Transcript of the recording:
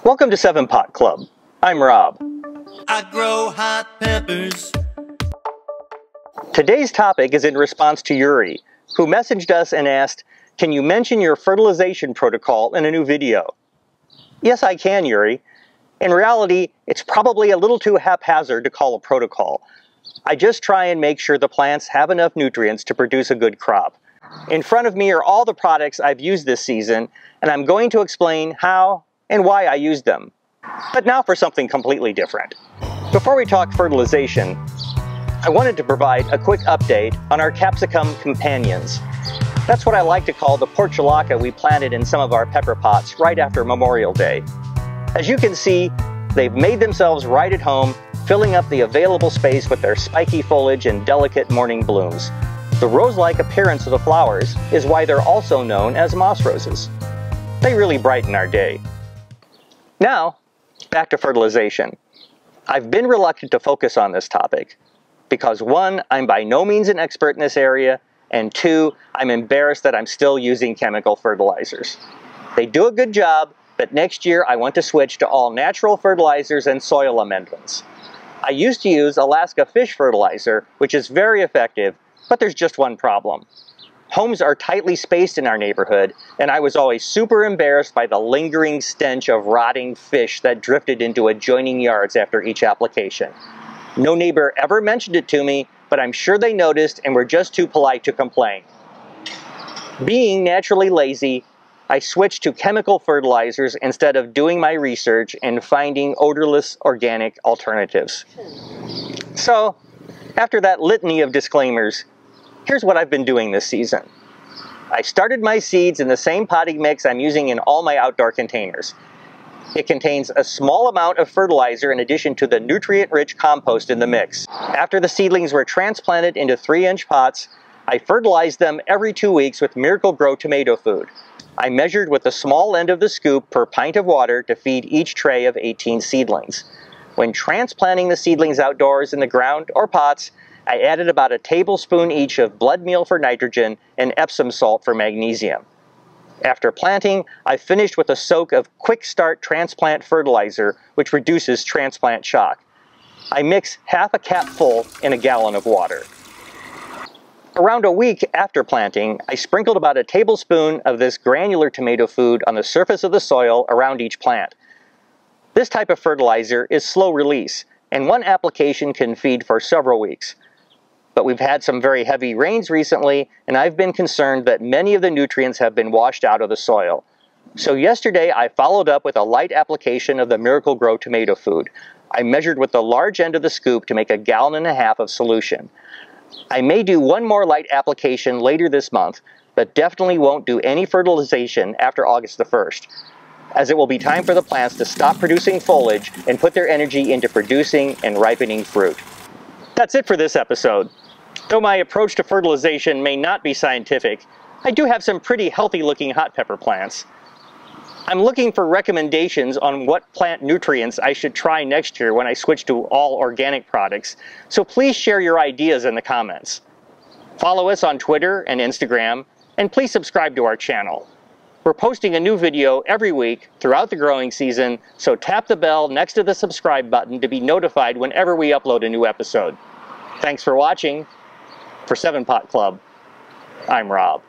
Welcome to 7 Pot Club. I'm Rob. I grow hot peppers. Today's topic is in response to Yuri, who messaged us and asked, "Can you mention your fertilization protocol in a new video?" Yes, I can, Yuri. In reality, it's probably a little too haphazard to call a protocol. I just try and make sure the plants have enough nutrients to produce a good crop. In front of me are all the products I've used this season, and I'm going to explain how and why I used them. But now for something completely different. Before we talk fertilization, I wanted to provide a quick update on our capsicum companions. That's what I like to call the Portulaca we planted in some of our pepper pots right after Memorial Day. As you can see, they've made themselves right at home, filling up the available space with their spiky foliage and delicate morning blooms. The rose-like appearance of the flowers is why they're also known as moss roses. They really brighten our day. Now, back to fertilization. I've been reluctant to focus on this topic because 1, I'm by no means an expert in this area, and 2, I'm embarrassed that I'm still using chemical fertilizers. They do a good job, but next year I want to switch to all natural fertilizers and soil amendments. I used to use Alaska fish fertilizer, which is very effective, but there's just one problem. Homes are tightly spaced in our neighborhood, and I was always super embarrassed by the lingering stench of rotting fish that drifted into adjoining yards after each application. No neighbor ever mentioned it to me, but I'm sure they noticed and were just too polite to complain. Being naturally lazy, I switched to chemical fertilizers instead of doing my research and finding odorless organic alternatives. So, after that litany of disclaimers, here's what I've been doing this season. I started my seeds in the same potting mix I'm using in all my outdoor containers. It contains a small amount of fertilizer in addition to the nutrient-rich compost in the mix. After the seedlings were transplanted into 3-inch pots, I fertilized them every 2 weeks with Miracle-Gro tomato food. I measured with the small end of the scoop per pint of water to feed each tray of 18 seedlings. When transplanting the seedlings outdoors in the ground or pots, I added about a tablespoon each of blood meal for nitrogen and Epsom salt for magnesium. After planting, I finished with a soak of Quick Start transplant fertilizer, which reduces transplant shock. I mix half a cap full in a gallon of water. Around a week after planting, I sprinkled about a tablespoon of this granular tomato food on the surface of the soil around each plant. This type of fertilizer is slow release, and one application can feed for several weeks. But we've had some very heavy rains recently, and I've been concerned that many of the nutrients have been washed out of the soil. So yesterday I followed up with a light application of the Miracle-Gro tomato food. I measured with the large end of the scoop to make a gallon and a half of solution. I may do one more light application later this month, but definitely won't do any fertilization after August the 1st, as it will be time for the plants to stop producing foliage and put their energy into producing and ripening fruit. That's it for this episode. Though my approach to fertilization may not be scientific, I do have some pretty healthy-looking hot pepper plants. I'm looking for recommendations on what plant nutrients I should try next year when I switch to all organic products, so please share your ideas in the comments. Follow us on Twitter and Instagram, and please subscribe to our channel. We're posting a new video every week throughout the growing season, so tap the bell next to the subscribe button to be notified whenever we upload a new episode. Thanks for watching. For 7 Pot Club, I'm Rob.